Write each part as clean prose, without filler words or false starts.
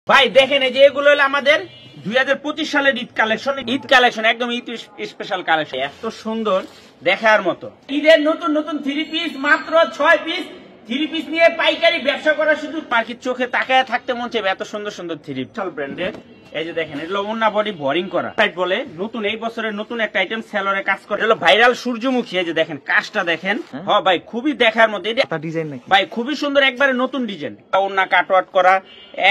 ভাই দেখেন এই যে এগুলো হলো আমাদের 2025 সালের ঈদ কালেকশন একদম ঈদ স্পেশাল কালেকশন, এত সুন্দর দেখার মতো। ঈদের নতুন নতুন 3 পিস মাত্র 6 পিস 3 পিস নিয়ে পাইকারি ব্যবসা করা, শুধু পার্কির চোখে তাকায় থাকতে মন চাইবে এত সুন্দর সুন্দর 3 পিস ব্র্যান্ডের। এই যে দেখেন এগুলো ওন্না বডি বোরিং করা টাইপ বলে, নতুন এই বছরের নতুন একটা আইটেম সেলরে কাজ করে, হলো ভাইরাল সূর্যমুখী। এই যে দেখেন কাজটা দেখেন, হ্যাঁ ভাই খুবই দেখার মধ্যে, এটা ডিজাইন নাকি ভাই খুবই সুন্দর, একবারে নতুন ডিজাইন, ওন্না কাটওয়ার্ক করা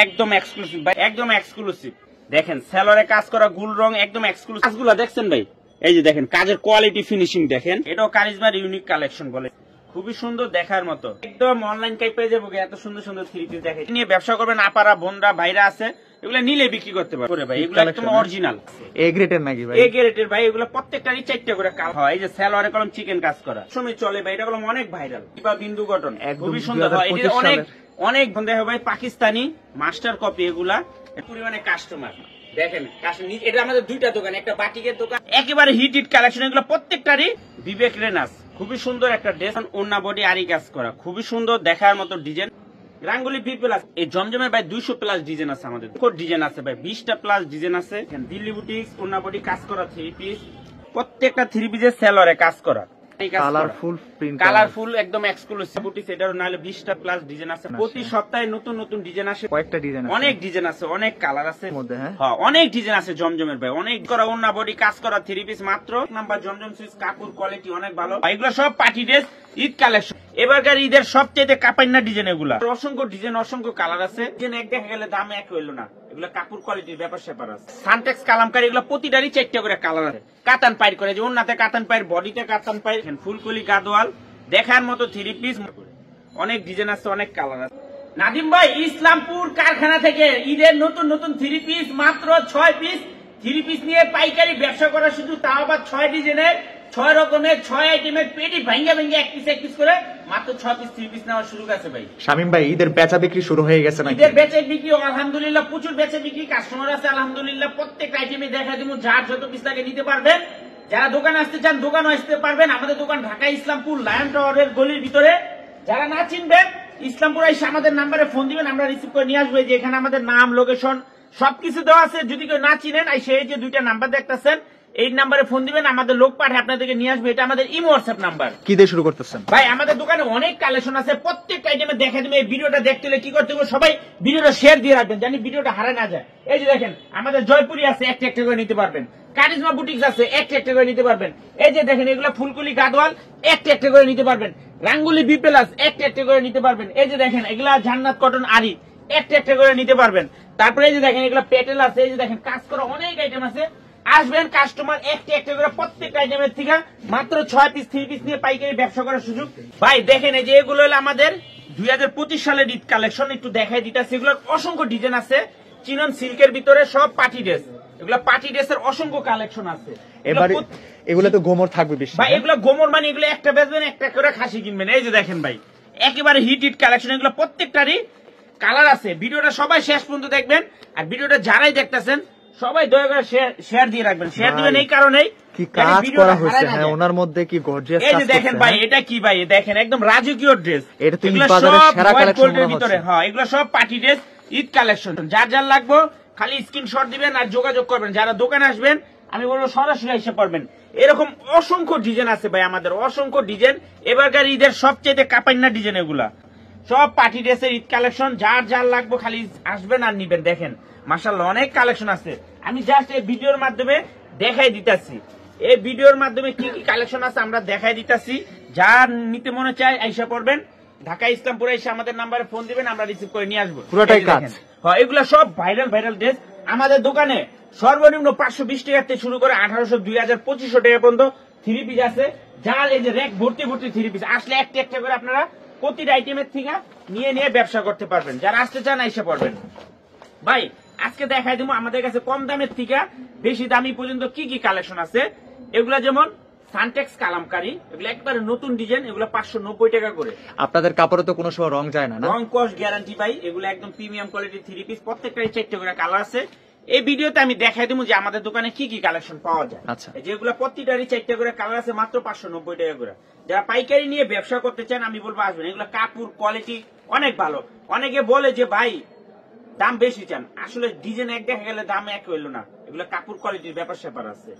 একদম এক্সক্লুসিভ ভাই, একদম এক্সক্লুসিভ। দেখেন সেলরে কাজ করা গুল রং একদম এক্সক্লুসিভ। কাজগুলো দেখছেন ভাই, এই যে দেখেন কাজের কোয়ালিটি ফিনিশিং দেখেন, এটাও কারিজমার ইউনিক কালেকশন বলে, খুবই সুন্দর দেখার মতো, একদম অনলাইন টাইপ পেয়ে যাবো। এত সুন্দর সুন্দর 3 পিস দেখেন নিয়ে ব্যবসা করবেন, আপারা বোনরা ভাইরা আছে, এগুলো নিলে বিক্রি করতে পারবে ভাই। এগুলো একদম অরিজিনাল এ গ্রেডের নাকি ভাই? এ গ্রেডের ভাই, এগুলো প্রত্যেকটারই 4টা করে কালার হয়। এই যে সালোয়ারে কলম চিকেন কাজ করা সময় চলে ভাই, এটা কলম অনেক ভাইরাল বা বিন্দু গঠন খুবই সুন্দর হয়। এটা অনেক অনেক দেখো ভাই পাকিস্তানি মাস্টার কপি, এগুলা পরিমাণে কাস্টমার দেখেন। এটা আমাদের 2টা দোকান, একটা বাটিকের দোকান, একেবারে হিট কালেকশন। এগুলো প্রত্যেকটারই বিবেক রেনাস, খুবই সুন্দর একটা ড্রেস, ওন্না বডি আরি কাজ করা, খুবই সুন্দর দেখার মতো ডিজাইন। রাঙ্গুলি ভি প্লাস এই জমজমের ভাই 200 প্লাস ডিজাইন আছে, আমাদের ডিজাইন আছে ভাই 20টা প্লাস ডিজাইন আছে। দিল্লি বুটিক্স ওন্না বডি কাজ করা 3 পিস, প্রত্যেকটা 3 পিসের সেলরে কাজ করা, কালারফুল একদম এক্সক্লুসিভ বুটিক্স। এটার নাহলে 20টা প্লাস ডিজাইন আছে, প্রতি সপ্তাহে নতুন নতুন ডিজাইন আসে, কয়েকটা ডিজাইন আছে, অনেক ডিজাইন আছে, অনেক কালার আছে মধ্যে, হ্যাঁ অনেক ডিজাইন আছে জমজমের ভাই, অনেক করা ওন্না বডি কাজ করা 3 পিস মাত্র নাম্বার জমজম সুইচ, কাপড় কোয়ালিটি অনেক ভালো। এগুলো সব পার্টি ড্রেস ঈদ কালেকশন, এবারকার ঈদের সবচেয়ে কাপাইনা ডিজাইন এগুলা, অসংখ্য ডিজাইন অসংখ্য কালার আছে, ডিজাইন এক দেখা গেলে দাম এক হইলো না, এগুলো কাপড় কোয়ালিটির ব্যাপার স্যাপার আছে। সানটেক্স কালামকারী এগুলো প্রতিটারই 4টা করে কালার আছে, কাতান পাইর করে, যে ওন্নাতে কাতান পাইর, বডিতে কাতান পাইর, ফুলকলি গাদোয়াল দেখার মতো 3 পিস, অনেক ডিজাইন আছে, অনেক কালার আছে। নাদিম ভাই ইসলামপুর কারখানা থেকে ঈদের নতুন নতুন 3 পিস মাত্র 6 পিস 3 পিস নিয়ে পাইকারি ব্যবসা করা, শুধু তাও আবার 6 ডিজাইনের 6 রকমের 6 আইটেমের পেটি ভাঙ্গা ভাঙ্গা এক পিস করে মাত্র 6 পিস 3 পিস নেওয়ার সুযোগ আছে ভাই। শামিম ভাই ঈদের বেচা বিক্রি শুরু হয়ে গেছে নাকি? ঈদের বেচা বিক্রি আলহামদুলিল্লাহ প্রচুর বেচা বিক্রি, কাস্টমার আছে আলহামদুলিল্লাহ, প্রত্যেক আইটেমে দেখা দিব, যার যত পিস লাগে নিতে পারবেন। যারা দোকানে আসতে চান দোকানে আসতে পারবেন, আমাদের দোকান ঢাকা ইসলামপুর লায়ন টাওয়ারের গলির ভিতরে। যারা না চিনবেন ইসলামপুর এসে আমাদের নাম্বারে ফোন দিবেন, আমরা রিসিভ করে নিয়ে আসবো। যে এখানে আমাদের নাম লোকেশন সবকিছু দেওয়া আছে, যদি কেউ না চিনেন সেই যে 2টা নাম্বার দেখতেছেন এই নাম্বারে ফোন দিবেন, আমাদের লোক পাঠিয়ে আপনাদেরকে নিয়ে আসবে। এটা আমাদের ইমো হোয়াটসঅ্যাপ নাম্বার। কি দিয়ে শুরু করতেছেন ভাই? আমাদের দোকানে অনেক কালেকশন আছে, প্রত্যেকটা আইটেমে দেখা দেবে। এই ভিডিওটা দেখতে হলে কি করতে হবে, সবাই ভিডিওটা শেয়ার দিয়ে রাখবেন, জানি ভিডিওটা হারায় না যায়। এই যে দেখেন আমাদের জয়পুরি আছে, একটা একটা করে নিতে পারবেন, কারিজমা বুটিক্স আছে, একটা একটা করে নিতে পারবেন। এই যে দেখেন এগুলো ফুলকুলি গাদওয়াল, একটা একটা করে নিতে পারবেন। রাঙ্গুলি বি প্লাস একটা একটা করে নিতে পারবেন। এই যে দেখেন এগুলা জান্নাত কটন আরি, একটা একটা করে নিতে পারবেন। তারপরে এই যে দেখেন এগুলা পেটেল আছে, এই যে দেখেন কাজ করা অনেক আইটেম আছে। আসবেন কাস্টমার একটা একটা করে প্রত্যেকটা আইটেমের থেকে মাত্র 6 পিস 3 পিস নিয়ে পাইকারি ব্যবসা করার সুযোগ। ভাই দেখেন এই যে এগুলো হলো আমাদের 2025 সালের ঈদ কালেকশন, একটু দেখাই দিতেছি। এগুলোর অসংখ্য ডিজাইন আছে, চিনন সিল্কের ভিতরে সব পার্টি ড্রেস, এগুলো পার্টি ড্রেসের অসংখ্য কালেকশন আছে। এবারে এগুলো তো গোমর থাকবে বেশি ভাই, এগুলো গোমর মানে এগুলো একটা বেচবেন একটা করে খাসি কিনবেন। এই যে দেখেন ভাই একেবারে হিট কালেকশন, এগুলো প্রত্যেকটারই কালার আছে। ভিডিওটা সবাই শেষ পর্যন্ত দেখবেন, আর ভিডিওটা যারাই দেখতেছেন সবাই দয়া করে শেয়ার দিয়ে রাখবেন। শেয়ার দিবেন এই কারণেই কি কাজ করা হয়েছে, হ্যাঁ ওনার মধ্যে কি গর্জিয়াস কাজ। এই যে দেখেন ভাই এটা কি ভাই, দেখেন একদম রাজকীয় ড্রেস, এটা তুমি বাজারে সেরা কালেকশনের ভিতরে। হ্যাঁ এগুলো সব পার্টি ড্রেস ঈদ কালেকশন, যার যার লাগবে খালি স্ক্রিনশট দিবেন আর যোগাযোগ করবেন। যারা দোকানে আসবেন আমি বলবো সরাসরি এসে পারবেন। এরকম অসংখ্য ডিজাইন আছে ভাই, আমাদের অসংখ্য ডিজাইন। এবারকার ঈদের সবচেয়ে কাপাইনা ডিজাইন, এগুলা সব পার্টি ড্রেসের ঈদ কালেকশন, যার যার লাগবে খালি আসবেন আর নিবেন। দেখেন মাশাআল্লাহ অনেক কালেকশন আছে, আমি জাস্ট এই ভিডিওর মাধ্যমে দেখাই দিতেছি। এই ভিডিওর মাধ্যমে কি কি কালেকশন আছে আমরা দেখাই দিতেছি, যার নিতে মনে চায় আইসা পড়বেন, ঢাকা ইসলামপুরে এসে আমাদের নাম্বারে ফোন দিবেন, আমরা রিসিভ করে নিয়ে আসবো পুরোটাই কাজ। হ্যাঁ এগুলা সব ভাইরাল ড্রেস। আমাদের দোকানে সর্বনিম্ন 520 টাকা থেকে শুরু করে 1800, 2000, 2500 টাকা পর্যন্ত 3 পিস আছে। যার এই যে র্যাক ভর্তি 3 পিস, আসলে একটা একটা করে আপনারা প্রতিটা আইটেমের থেকে নিয়ে নিয়ে ব্যবসা করতে পারবেন। যারা আসতে চান আইসা পড়বেন। ভাই আজকে দেখাই দিব আমাদের কাছে কম দামের থেকে বেশি দামি পর্যন্ত কি কি কালেকশন আছে। এগুলা যেমন সানটেক্স কালামকারী, এগুলো একবারে নতুন ডিজাইন, এগুলো 590 টাকা করে। আপনাদের কাপড়ে তো কোনো সময় রং যায় না? রং কস গ্যারান্টি ভাই, এগুলো একদম প্রিমিয়াম কোয়ালিটির 3 পিস, প্রত্যেকটাই 4টা করে কালার আছে। এই ভিডিওতে আমি দেখাই দেবো যে আমাদের দোকানে কি কি কালেকশন পাওয়া যায়। আচ্ছা, যেগুলো প্রত্যেকটারই 4টা করে কালার আছে, মাত্র 590 টাকা করে। যারা পাইকারি নিয়ে ব্যবসা করতে চান আমি বলবো আসবেন, এগুলো কাপড় কোয়ালিটি অনেক ভালো। অনেকে বলে যে ভাই দাম বেশি চান, আসলে ডিজাইন এক দেখা গেলে দাম এক হইলো না, এগুলা কাপড় কোয়ালিটির ব্যাপার স্যাপার আছে।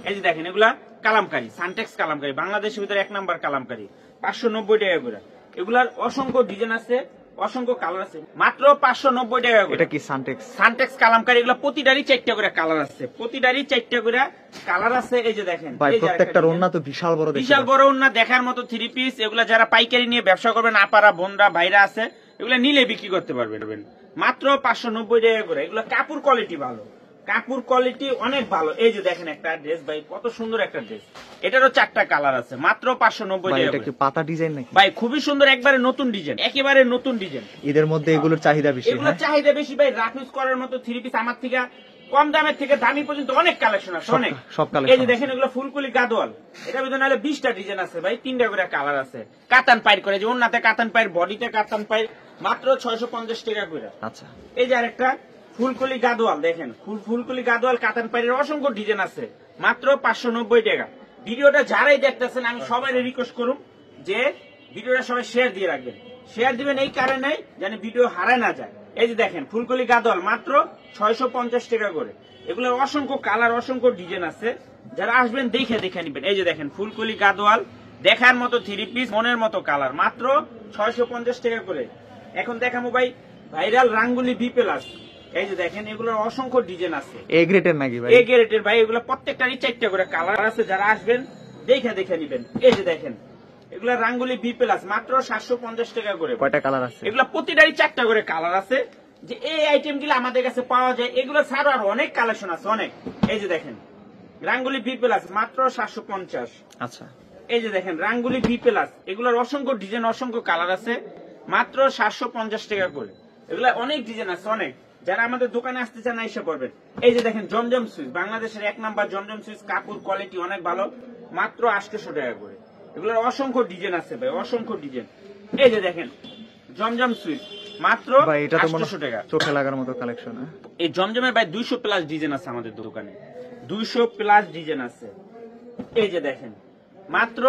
এই যে দেখেন এগুলা কালামকারী, সানটেক্স কালামকারী, বাংলাদেশের ভিতরে 1 নাম্বার কালামকারী, 590 টাকা করে। এগুলার অসংখ্য ডিজাইন আছে, অসংখ্য কালার আছে, মাত্র 590 টাকা করে। এটা কি সানটেক্স? সানটেক্স কালামকারী, এগুলা প্রতিটারই 4টা করে কালার আছে, প্রতিটারই 4টা করে কালার আছে। এই যে দেখেন ভাই প্রত্যেকটার ওন্না তো বিশাল বড়, বিশাল বড় ওন্না, দেখার মতো 3 পিস। এগুলা যারা পাইকারি নিয়ে ব্যবসা করবেন, আপারা বোনরা ভাইরা আছে, এগুলা নিলে বিক্রি করতে পারবেন মাত্র 590 টাকা করে। এগুলা কাপড় কোয়ালিটি ভালো, কাপড় কোয়ালিটি অনেক ভালো। এই যে দেখেন একটা ড্রেস ভাই, কত সুন্দর একটা ড্রেস, এটারও 4টা কালার আছে, মাত্র 590 টাকা। এটা কি পাতা ডিজাইন নাকি ভাই? খুবই সুন্দর, একবারে নতুন ডিজাইন, একেবারে নতুন ডিজাইন। এদের মধ্যে এগুলোর চাহিদা বেশি, এগুলোর চাহিদা বেশি ভাই। রাফিউজ করার মতো 3 পিস আমার থেকে কম দামের থেকে দামি পর্যন্ত অনেক কালেকশন আছে, অনেক সব কালেকশন। এই যে দেখেন এগুলো ফুলকুলি গাদোয়াল, এটা ভিতরে নাহলে 20টা ডিজাইন আছে ভাই, 3টা করে কালার আছে। কাতান পাইর করে, যে ওন্নাতে কাতান পাইর, বডিতে কাতান পাইর, মাত্র 650 টাকা করে। আচ্ছা, এই যে আরেকটা ফুলকুলি গাদোয়াল, দেখেন ফুলকুলি গাদোয়াল কাতান পাইরের অসংখ্য ডিজাইন আছে, মাত্র 590 টাকা। ভিডিওটা যারাই দেখতেছেন আমি সবাই রিকোয়েস্ট করুন যে ভিডিওটা সবাই শেয়ার দিয়ে রাখবেন, শেয়ার দিবেন এই কারণে যেন ভিডিও হারায় না যায়। এই যে দেখেন ফুলকুলি গাদোয়াল, মাত্র 650 টাকা করে। এগুলোর অসংখ্য কালার, অসংখ্য ডিজাইন আছে, যারা আসবেন দেখে দেখে নিবেন। এই যে দেখেন ফুলকুলি গাদোয়াল, দেখার মতো 3 পিস, মনের মতো কালার, মাত্র 650 টাকা করে। এখন দেখাবো ভাই ভাইরাল রাঙ্গুলি বি প্লাস। এই যে দেখেন এগুলোর অসংখ্য ডিজাইন আছে, এ গ্রেডের নাকি ভাই? এ গ্রেডের ভাই। এগুলো প্রত্যেকটারই 4টা করে কালার আছে, যারা আসবেন দেখে দেখে নিবেন। এই যে দেখেন এগুলা রাঙ্গুলি বি প্লাস, মাত্র 750 টাকা করে। কয়টা কালার আছে? এগুলা প্রতিটারই 4টা করে কালার আছে। যে এই আইটেম গুলো আমাদের কাছে পাওয়া যায়, এগুলো ছাড়াও আরো অনেক কালেকশন আছে, অনেক। এই যে দেখেন রাঙ্গুলি বি প্লাস, মাত্র 750। আচ্ছা, এই যে দেখেন রাঙ্গুলি বি প্লাস, এগুলোর অসংখ্য ডিজাইন, অসংখ্য কালার আছে, মাত্র 750 টাকা করে। এগুলা অনেক ডিজাইন আছে, অনেক। যারা আমাদের দোকানে আসতে চান এসে পড়বেন। এই যে দেখেন জমজম সুইচ, বাংলাদেশের 1 নাম্বার জমজম সুইচ, কাপড় কোয়ালিটি অনেক ভালো, মাত্র 800 টাকা করে। এগুলোর অসংখ্য ডিজাইন আছে ভাই, অসংখ্য ডিজাইন। এই যে দেখেন জমজম সুইচ, মাত্র 800 টাকা। চোখে লাগার মতো কালেকশন। এই জমজমের ভাই 200 প্লাস ডিজাইন আছে আমাদের দোকানে, 200 প্লাস ডিজাইন আছে। এই যে দেখেন মাত্র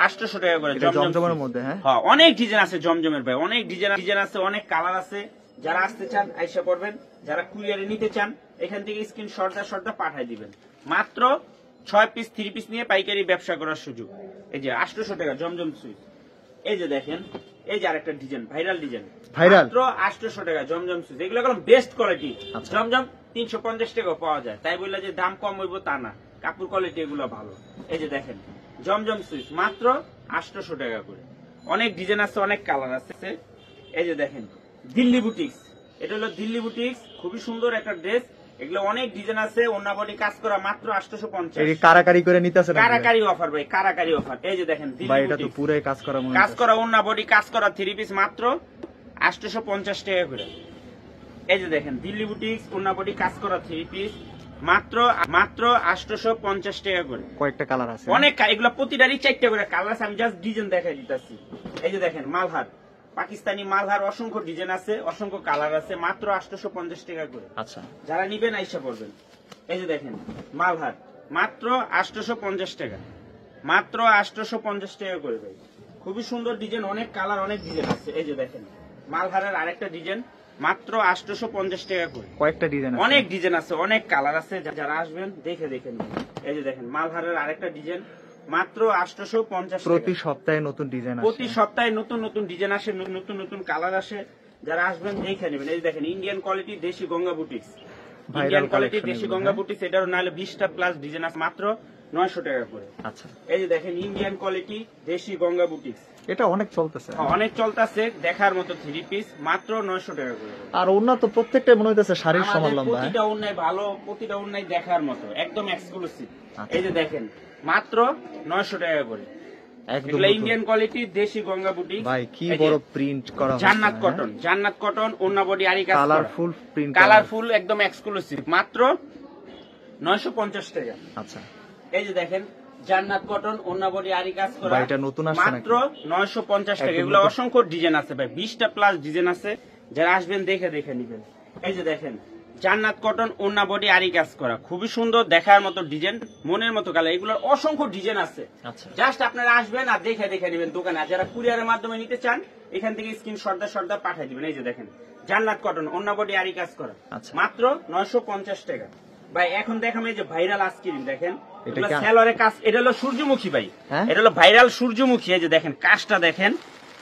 800 টাকা করে জমজমের মধ্যে। হ্যাঁ, অনেক ডিজাইন আছে জমজমের ভাই, অনেক ডিজাইন আছে, অনেক কালার আছে। যারা আসতে চান আইসা পড়বেন, যারা কুরিয়ারে নিতে চান এখান থেকে স্ক্রিনশট পাঠিয়ে দিবেন। মাত্র 6 পিস 3 পিস নিয়ে পাইকারি ব্যবসা করার সুযোগ। এই যে 800 টাকা জমজম সুইচ। এই যে দেখেন এই যে আরেকটা ডিজাইন, ভাইরাল ডিজাইন, মাত্র 800 টাকা জমজম সুইচ। এগুলো একদম বেস্ট কোয়ালিটি। জমজম 350 টাকা পাওয়া যায়, তাই বললে যে দাম কম হইব তা না, কাপড় কোয়ালিটি এগুলো ভালো। এই যে দেখেন জমজম সুইচ, মাত্র 800 টাকা করে। অনেক ডিজাইন আছে, অনেক কালার আছে। এই যে দেখেন দিল্লি বুটিক্স, এটা হলো দিল্লি বুটিক্স, খুবই সুন্দর একটা ড্রেস। এগুলো অনেক ডিজাইন আছে, ওন্না বডি কাজ করা, মাত্র 850। এই কারাকারি করে নিতেছে না? কারাকারি অফার ভাই, কারাকারি অফার। এই যে দেখেন ভাই এটা তো পুরোই কাজ করা, কাজ করা ওন্না বডি কাজ করা 3 পিস, মাত্র 850 টাকা করে। এই যে দেখেন দিল্লি বুটিক্স, ওন্না বডি কাজ করা 3 পিস, মাত্র 850 টাকা করে। কয়েকটা কালার আছে, অনেক। এগুলো প্রতিটারই 4টা করে কালার আছে, আমি জাস্ট ডিজাইন দেখাই দিতেছি। এই যে দেখেন মালহার, পাকিস্তানি মালহার, অসংখ্য ডিজাইন আছে, অসংখ্য কালার আছে, মাত্র 850 টাকা করে। আচ্ছা, যারা নিবেন আইসা পড়বেন। এই যে দেখেন মালহার, মাত্র 850 টাকা, মাত্র 850 টাকা করে ভাই। খুবই সুন্দর ডিজাইন, অনেক কালার, অনেক ডিজাইন আছে। এই যে দেখেন মালহারের আরেকটা ডিজাইন, মাত্র 850 টাকা করে। কয়েকটা ডিজাইন, অনেক ডিজাইন আছে, অনেক কালার আছে, যারা আসবেন দেখে দেখে নিবেন। এই যে দেখেন মালহারের আরেকটা ডিজাইন, মাত্র 850 টাকা। প্রতি সপ্তাহে নতুন ডিজাইন আসে, প্রতি সপ্তাহে নতুন নতুন ডিজাইন আসে, নতুন নতুন কালার আসে, যারা আসবেন দেখে নেবেন। এই দেখেন ইন্ডিয়ান কোয়ালিটি দেশি গঙ্গা বুটিক্স, ইন্ডিয়ান কোয়ালিটি দেশি গঙ্গা বুটিক্স, এটারও নাহলে 20টা প্লাস ডিজাইন আছে, মাত্র 900 টাকা করে। আচ্ছা, এই যে দেখেন ইন্ডিয়ান কোয়ালিটি দেশি গঙ্গা বুটিক্স, এটা অনেক চলতেছে, অনেক চলতেছে, দেখার মতো 3 পিস, মাত্র 900 টাকা করে। আর ওন্না তো প্রত্যেকটা মনে হইতেছে শাড়ির সমান লম্বা। প্রতিটা ওন্নাই ভালো, প্রতিটা ওন্নাই দেখার মতো, একদম এক্সক্লুসিভ। এই যে দেখেন মাত্র 900 টাকা করে। এগুলা ইন্ডিয়ান কোয়ালিটি দেশি গঙ্গা বুটিক। ভাই কি বড় প্রিন্ট করা, জান্নাত কটন, জান্নাত কটন, ওন্না বডি আরি কাজ, কালারফুল প্রিন্ট, কালারফুল, একদম এক্সক্লুসিভ, মাত্র 950 টাকা। আচ্ছা, এই যে দেখেন জান্নাত কটন, ওন্না বডি আরি কাজ করা, ভাই এটা নতুন আসছে মাত্র 950 টাকা। এগুলো অসংখ্য ডিজাইন আছে ভাই, 20টা প্লাস ডিজাইন আছে, যারা আসবেন দেখে দেখে নিবেন। এই যে দেখেন জান্নাত কটন, ওন্না বডি আরি কাজ করা, খুবই সুন্দর, দেখার মতো ডিজাইন, মনের মতো কালার। এগুলোর অসংখ্য ডিজাইন আছে, জাস্ট আপনারা আসবেন আর দেখে দেখে নিবেন দোকানে। আর যারা কুরিয়ারের মাধ্যমে নিতে চান এখান থেকে স্ক্রিনশট পাঠিয়ে দিবেন। এই যে দেখেন জান্নাত কটন, অন্য বডি আরি কাজ করা, আচ্ছা। মাত্র 950 টাকা। ভাই এখন দেখাম এই যে ভাইরাল আইসক্রিম দেখেন, এটা এগুলো কি? সেলরে কাজ, এটা হলো সূর্যমুখী ভাই, হ্যাঁ? এটা হলো ভাইরাল সূর্যমুখী। এই যে দেখেন কাজটা দেখেন,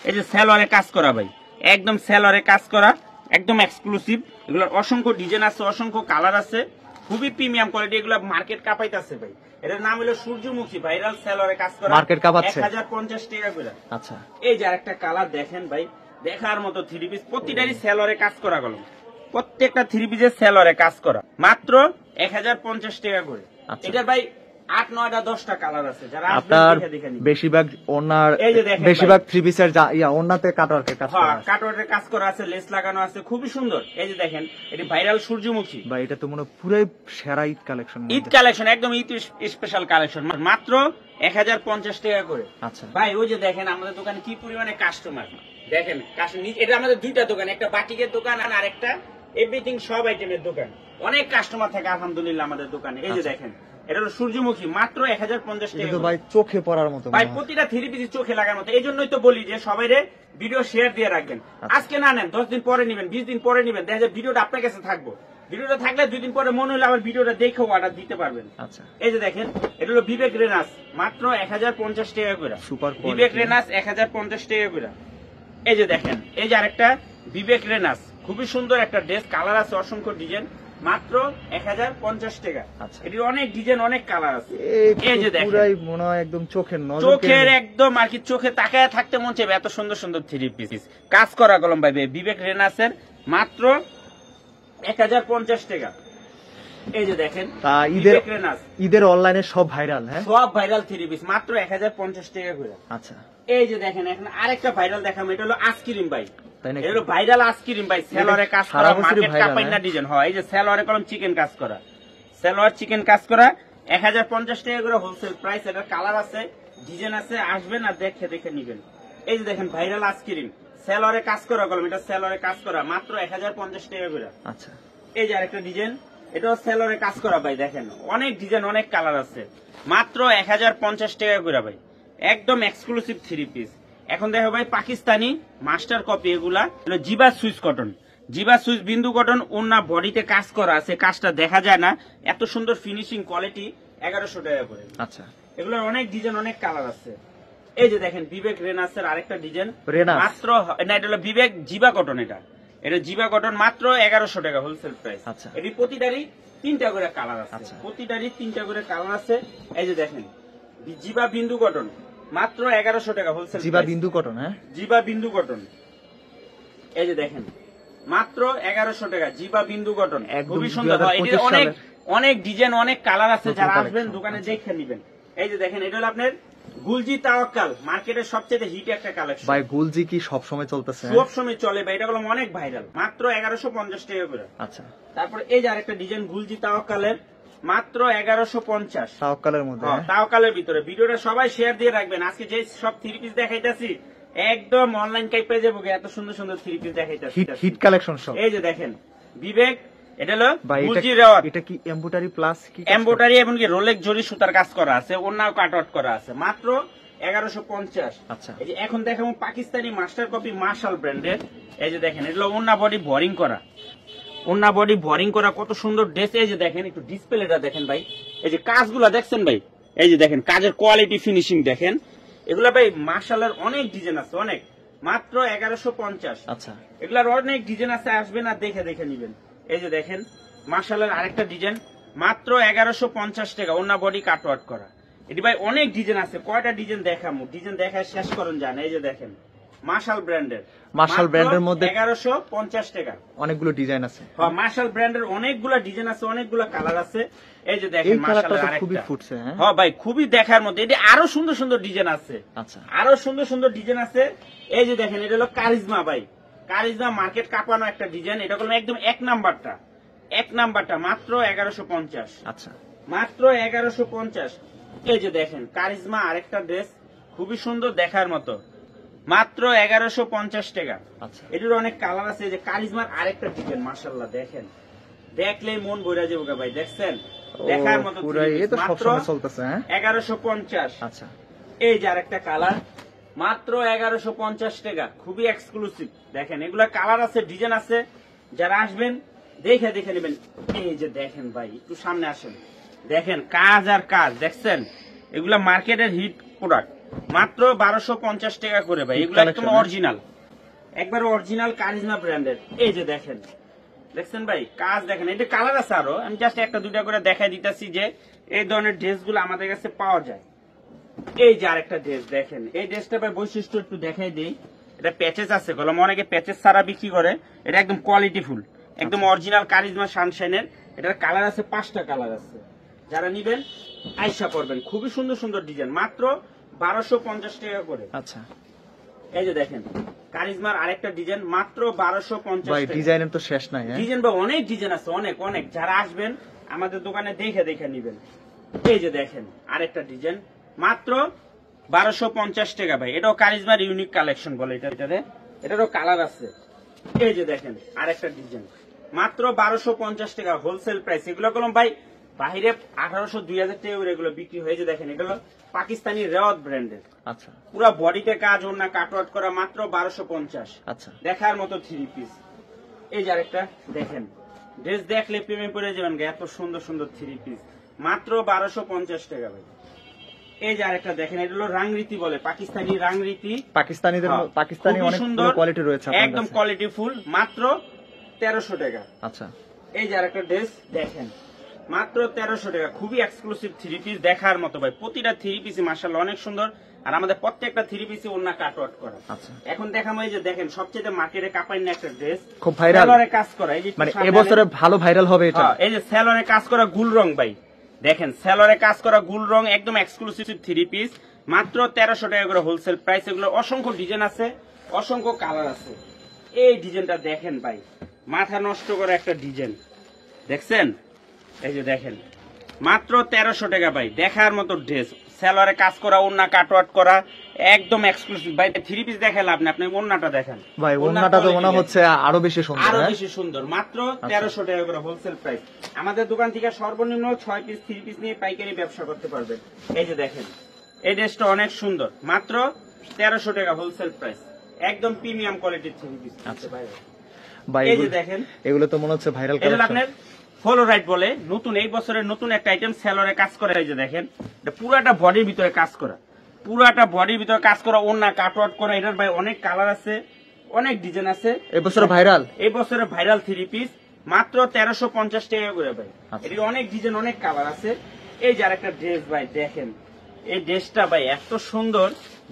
এই যে সেলরে কাজ করা ভাই, একদম সেলরে কাজ করা, একদম এক্সক্লুসিভ। এগুলোর অসংখ্য ডিজাইন আছে, অসংখ্য কালার আছে, খুবই প্রিমিয়াম কোয়ালিটি। এগুলো মার্কেট কাঁপাইতেছে ভাই। এটার নাম হলো সূর্যমুখী, ভাইরাল সেলরে কাজ করা, মার্কেট কাঁপাচ্ছে। 1050 টাকা করে। আচ্ছা, এই যে আরেকটা কালার দেখেন ভাই, দেখার মতো থ্রি পিস, প্রতিটারই সেলরে কাজ করা গেল, প্রত্যেকটা থ্রি পিসের সেলরে কাজ করা, মাত্র 1050 টাকা করে। আচ্ছা। এটার ভাই 8, 9টা 10টা কালার আছে, যারা আসবেন আপনার দেখে দেখে নিন। বেশিরভাগ ওনার এই যে দেখেন বেশিরভাগ থ্রি পিসের ওনাতে কাটওয়ার্কের কাজ করা হ্যাঁ, আছে। কাটওয়ার্কের কাজ করা আছে, লেস লাগানো আছে, খুবই সুন্দর। এই যে দেখেন, এটি ভাইরাল সূর্যমুখী ভাই এটা তো মনে হয় পুরাই সেরা ঈদ কালেকশন। ঈদ কালেকশন, একদম ঈদ স্পেশাল কালেকশন, মাত্র 1050 টাকা করে। আচ্ছা ভাই ওই যে দেখেন আমাদের দোকানে কি পরিমাণে কাস্টমার দেখেন, এটা আমাদের দুইটা দোকান, একটা বাটিকের দোকান আর আরেকটা এভরিথিং সব আইটেমের দোকান। অনেক কাস্টমার থাকে আলহামদুলিল্লাহ আমাদের দোকানে। এই যে দেখেন, এটা হলো সূর্যমুখী, মাত্র 1050 এটা টাকা তো করে। ভাই চোখে পড়ার মতো ভাই মনে হয়। প্রতিটা থ্রি পিস চোখে লাগার মতো। এই জন্যই তো বলি যে সবাই ভিডিও শেয়ার দিয়ে রাখবেন। আজকে না নেন, 10 দিন পরে নিবেন, 20 দিন পরে নিবেন, দেখা যায় ভিডিওটা আপনার কাছে থাকবো। ভিডিওটা থাকলে 2 দিন পরে মনে হলে আবার ভিডিওটা দেখেও অর্ডার দিতে পারবেন। আচ্ছা এই যে দেখেন, এটা হলো বিবেক রেনাস, মাত্র 1050 টাকা করে। সুপার বিবেক রেনাস 1050 টাকা করে। এই যে দেখেন, এই যে আরেকটা বিবেক রেনাস, খুবই সুন্দর একটা ড্রেস, কালার আছে অসংখ্য ডিজাইন, মাত্র 1050 টাকা। আচ্ছা। এটির অনেক ডিজাইন, অনেক কালার আছে। এই যে দেখেন, পুরাই মনে হয় একদম চোখের নজর চোখের একদম আর কি, চোখে তাকায় থাকতে মন চাইবে, এত সুন্দর সুন্দর থ্রি পিস কাজ করা কলম ভাই বিবেক রেনাসের, মাত্র 1050 টাকা। এই যে দেখেন, তা বিবেক রেনাস ঈদের অনলাইনে সব ভাইরাল। হ্যাঁ সব ভাইরাল থ্রি পিস, মাত্র 1050 টাকা করে। আচ্ছা এই যে দেখেন, এখন আরেকটা ভাইরাল দেখাম, এটা হলো আইসক্রিম ভাই, তাই নাকি? এটা হলো ভাইরাল আইসক্রিম ভাই, সেলরে কাজ করা, সারা বছরই মার্কেট viral, কাপাইনা হ্যাঁ? ডিজাইন হয়। এই যে সেলরে কলম চিকেন কাজ করা, সেলর চিকেন কাজ করা, 1050 টাকা করে হোলসেল প্রাইস। এটার কালার আছে, ডিজাইন আছে, আসবেন আর দেখে দেখে নিবেন। এই যে দেখেন ভাইরাল আইসক্রিম, সেলরে কাজ করা কলম, এটা সেলরে কাজ করা, মাত্র 1050 টাকা করে। আচ্ছা এই যে আরেকটা ডিজাইন, এটাও সেলরে কাজ করা ভাই, দেখেন অনেক ডিজাইন, অনেক কালার আছে, মাত্র 1050 টাকা করে ভাই, একদম এক্সক্লুসিভ থ্রি পিস। এখন দেখো ভাই পাকিস্তানি মাস্টার কপি, এগুলা জিবা সুইস কটন, জিবা সুইস বিন্দু কটন, ওন্না বডিতে কাজ করা আছে, কাজটা দেখা যায় না, এত সুন্দর ফিনিশিং কোয়ালিটি, 1100 টাকা করে। আচ্ছা এগুলোর অনেক ডিজাইন, অনেক কালার আছে। এই যে দেখেন বিবেক রেনাসের আরেকটা ডিজাইন, রেনাস? মাত্র না, এটা হলো বিবেক জিবা কটন, এটা জিবা কটন, মাত্র 1100 টাকা হোলসেল প্রাইস। আচ্ছা। এটি প্রতিটারই 3টা করে কালার আছে, আচ্ছা। প্রতিটারই 3টা করে কালার আছে। এই যে দেখেন জিবা বিন্দু কটন, মাত্র 1100 টাকা হোলসেল। জিবা বিন্দু কটন, হ্যাঁ জিবা বিন্দু কটন, এই যে দেখেন মাত্র 1100 টাকা জিবা বিন্দু কটন, একদম খুবই সুন্দর হয়। এটির 2025 অনেক সালের। অনেক ডিজাইন, অনেক কালার আছে, নতুন যারা collection, আসবেন দোকানে আচ্ছা। দেখে নেবেন। এই যে দেখেন, এটা হলো আপনার গুলজি তাওয়াক্কাল, মার্কেটের সবচেয়ে হিট একটা কালেকশন ভাই গুলজি কি সব সময় চলতেছে? হ্যাঁ? সব সময় চলে ভাই, এটা হলো অনেক ভাইরাল, মাত্র 1150 টাকা করে। আচ্ছা তারপর এই যে আরেকটা ডিজাইন গুলজি তাওয়াক্কালের, মাত্র 1150। তাওয়াক্কালের মধ্যে, হ্যাঁ? তাওয়াক্কালের ভিতরে। ভিডিওটা সবাই শেয়ার দিয়ে রাখবেন। আজকে যে সব থ্রি পিস দেখাইতেছি একদম অনলাইন কাই পেয়ে যাবো, এত সুন্দর সুন্দর থ্রি পিস দেখাইতেছি। হিট হিট কালেকশন সব। এই যে দেখেন বিবেক, এটা হলো ভাই গুলজি রেওয়ার, এটা কি এমব্রয়ডারি প্লাস কি এমব্রয়ডারি এবং কি রোলেক জরি সুতার কাজ করা আছে, অন্যান্য কাট আউট করা আছে, মাত্র 1150। আচ্ছা এই যে এখন দেখাবো পাকিস্তানি মাস্টার কপি মার্শাল ব্র্যান্ডের। এই যে দেখেন, এটা ওন্না বডি বোরিং করা, ওন্না বডি বোরিং করা, কত সুন্দর ড্রেস। এই যে দেখেন, একটু ডিসপ্লেটা দেখেন ভাই, এই যে কাজগুলা দেখছেন ভাই, এই যে দেখেন কাজের কোয়ালিটি ফিনিশিং দেখেন। এগুলা ভাই মার্শালের অনেক ডিজাইন আছে, অনেক, মাত্র 1150। আচ্ছা এগুলার অনেক ডিজাইন আছে, আসবেন আর দেখে দেখে নিবেন। এই যে দেখেন মার্শালের আরেকটা ডিজাইন, মাত্র 1150 টাকা, ওন্না বডি কাটওয়ার্ক করা। এটি ভাই অনেক ডিজাইন আছে, কয়টা ডিজাইন দেখামু, ডিজাইন দেখায় শেষ করেন যান। এই যে দেখেন মার্শাল ব্র্যান্ডের, মার্শাল ব্র্যান্ডের মধ্যে 1150 টাকা। অনেকগুলো ডিজাইন আছে। হ্যাঁ, মার্শাল ব্র্যান্ডের অনেকগুলা ডিজাইন আছে, অনেকগুলা কালার আছে। এই যে এই দেখেন কালারটা মার্শালের তো খুবই আরেকটা, ফুটছে, হ্যাঁ হ্যাঁ ভাই খুবই দেখার মধ্যে। এটি আরো সুন্দর সুন্দর ডিজাইন আছে, আচ্ছা আরো সুন্দর সুন্দর ডিজাইন আছে। এই যে দেখেন, এটা হলো কারিজমা ভাই, কারিজমা মার্কেট কাঁপানো একটা ডিজাইন, এটা হলো একদম এক নাম্বারটা, মাত্র 1150। আচ্ছা মাত্র 1150। এই যে দেখেন কারিজমা আরেকটা ড্রেস, খুবই সুন্দর দেখার মতো, মাত্র 1150 টাকা। আচ্ছা এটির অনেক কালার আছে। এই যে কারিজমার আরেকটা ডিজাইন, মাশাআল্লাহ দেখেন, দেখলেই মন ভরে যাবে ভাই, দেখছেন দেখার মতো। পুরাই এ তো সব সময় চলতেছে, হ্যাঁ 1150। আচ্ছা এই যে আরেকটা কালার, মাত্র 1150 টাকা, খুবই এক্সক্লুসিভ। দেখেন এগুলা কালার আছে, ডিজাইন আছে, যারা আসবেন দেখে দেখে নেবেন। এই যে দেখেন ভাই, একটু সামনে আসেন, দেখেন কাজ আর কাজ, দেখছেন এগুলা মার্কেটের হিট প্রোডাক্ট, মাত্র 1250 টাকা করে ভাই। এগুলো একদম অরিজিনাল, একবার অরিজিনাল কারিজমা ব্র্যান্ডের। এই যে দেখেন, দেখছেন ভাই কাজ, দেখেন এটা কালার আছে আরো, আমি জাস্ট একটা দুইটা করে দেখাই দিতেছি যে এই ধরনের ড্রেস গুলো আমাদের কাছে পাওয়া যায়। এই যে আরেকটা ড্রেস দেখেন, এই ড্রেসটা ভাই বৈশিষ্ট্য একটু দেখাই দিই। এটা প্যাচেস আছে, গলাম অনেকে প্যাচেস ছাড়া বিক্রি করে, এটা একদম কোয়ালিটি ফুল, একদম অরিজিনাল কারিজমা সানশাইনের। এটার কালার আছে 5টা কালার আছে, যারা নিবেন আইসা করবেন। খুবই সুন্দর সুন্দর ডিজাইন, মাত্র 1250 টাকা করে। আচ্ছা, এই যে দেখেন কারিজমার আরেকটা ডিজাইন, মাত্র 1250 ভাই টাকা। ডিজাইনের তো শেষ নাই। হ্যাঁ, ডিজাইন বা অনেক ডিজাইন আছে, অনেক অনেক, যারা আসবেন আমাদের দোকানে দেখে দেখে নিবেন। এই যে দেখেন আরেকটা ডিজাইন, মাত্র 1250 টাকা ভাই। এটাও কারিজমার ইউনিক কালেকশন বলে এটাতে, এটারও কালার আছে। এই যে দেখেন আরেকটা ডিজাইন, মাত্র 1250 টাকা হোলসেল প্রাইস। এগুলো কলম ভাই বাইরে 1800 2000 টাকা করে এগুলো বিক্রি হয়েছে। দেখেন এগুলো পাকিস্তানি রেওয়াত ব্র্যান্ডের, আচ্ছা পুরো বডিতে কাজ, ওড়না কাটওয়ার্ক করা, মাত্র 1250। আচ্ছা, দেখার মতো 3 পিস। এই যে আরেকটা দেখেন, ড্রেস দেখলে প্রেমে পড়ে যাবেন, এত সুন্দর সুন্দর 3 পিস, মাত্র 1250 টাকা ভাই। এই যে আরেকটা দেখেন, এটা হলো রাংরীতি বলে, পাকিস্তানি রাংরীতি, পাকিস্তানি খুবই অনেক সুন্দর কোয়ালিটি রয়েছে আপনার একদম কাছে। কোয়ালিটি ফুল, মাত্র 1300 টাকা। আচ্ছা, এই যে আরেকটা ড্রেস দেখেন, মাত্র 1300 টাকা, খুবই এক্সক্লুসিভ 3 পিস, দেখার মতো ভাই। প্রতিটা 3 পিসই মাশাআল্লাহ অনেক সুন্দর, আর আমাদের প্রত্যেকটা 3 পিসই ওড়না কাটওয়ার্ক করা। আচ্ছা, এখন দেখাবো এই যে দেখেন সবচেয়ে মার্কেটে কাপাই না একটা ড্রেস, খুব ভাইরাল, সেলরে কাজ করা। এই যে মানে সামনে এবছরে ভালো ভাইরাল হবে এটা। এই যে সেলরে কাজ করা গুল রং ভাই, দেখেন সেলরে কাজ করা গুল রং, একদম এক্সক্লুসিভ 3 পিস, মাত্র 1300 টাকা করে হোলসেল প্রাইস। এগুলো অসংখ্য ডিজাইন আছে, অসংখ্য কালার আছে। এই ডিজাইনটা দেখেন ভাই, মাথা নষ্ট করা একটা ডিজাইন, দেখছেন? এই যে দেখেন মাত্র 1300 টাকা ভাই, দেখার মতো ড্রেস, সেলরে কাজ করা, ওড়না কাটওয়ার্ক করা, একদম এক্সক্লুসিভ ভাই। 3 পিস দেখে লাভ না, আপনি ওড়নাটা দেখেন ভাই, ওড়নাটা তো মনে হচ্ছে আরো বেশি সুন্দর। আরো হ্যাঁ? বেশি সুন্দর, মাত্র 1300 টাকা করে হোলসেল প্রাইস। আমাদের দোকান থেকে সর্বনিম্ন 6 পিস 3 পিস নিয়ে পাইকারি ব্যবসা করতে পারবেন। এই যে দেখেন এই ড্রেসটা অনেক সুন্দর, মাত্র 1300 টাকা হোলসেল প্রাইস, একদম প্রিমিয়াম কোয়ালিটির 3 পিস। আচ্ছা ভাই ভাই, এই যে দেখেন এগুলো তো মনে হচ্ছে ভাইরাল এটা আপনার ফ্লোরাইট বলে, নতুন এই বছরের নতুন একটা আইটেম, সেলরে কাজ করে। এই যে দেখেন এটা পুরাটা বডির ভিতরে কাজ করা, পুরাটা বডির ভিতরে কাজ করা, ওড়না কাটওয়ার্ক করা। এটার ভাই অনেক কালার আছে, অনেক ডিজাইন আছে। এবছরে ভাইরাল, এই বছরে ভাইরাল 3 পিস, মাত্র 1350 টাকা করে ভাই। এটি অনেক ডিজাইন, অনেক কালার আছে। এই যে আরেকটা ড্রেস ভাই দেখেন, এই ড্রেসটা ভাই এত সুন্দর,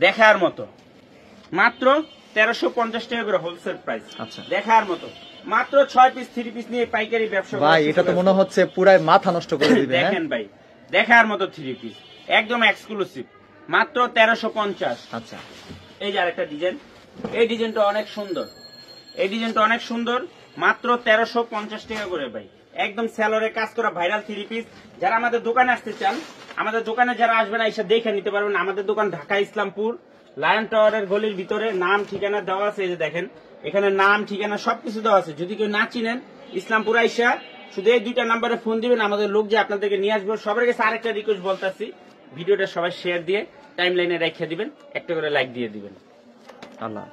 দেখার মতো, মাত্র 1350 টাকা করে হোলসেল প্রাইস। আচ্ছা, দেখার মতো, মাত্র 6 পিস 3 পিস নিয়ে পাইকারি ব্যবসা ভাই এটা তো মনে হচ্ছে পুরাই মাথা নষ্ট করে দিবে। হ্যাঁ? দেখেন ভাই দেখার মতো 3 পিস, একদম এক্সক্লুসিভ, মাত্র 1350। আচ্ছা, এই যে আরেকটা ডিজাইন, এই ডিজাইনটা অনেক সুন্দর, এই ডিজাইনটা অনেক সুন্দর, মাত্র 1350 টাকা করে ভাই। একদম সেলরে কাজ করা ভাইরাল 3 পিস। যারা আমাদের দোকানে আসতে চান, আমাদের দোকানে যারা আসবেন এসে দেখে নিতে পারবেন। আমাদের দোকান ঢাকা ইসলামপুর লায়ন টাওয়ারের গলির ভিতরে, নাম ঠিকানা দেওয়া আছে। এই যে দেখেন এখানে নাম ঠিকানা সবকিছু দেওয়া আছে। যদি কেউ না চিনেন, ইসলামপুর আইসা শুধু এই 2টা নাম্বারে ফোন দিবেন, আমাদের লোক যে আপনাদেরকে নিয়ে আসবে। সবার কাছে আরেকটা রিকোয়েস্ট বলতেছি, ভিডিওটা সবাই শেয়ার দিয়ে টাইম লাইনে রেখে দিবেন, একটা করে লাইক দিয়ে দিবেন। আল্লাহ।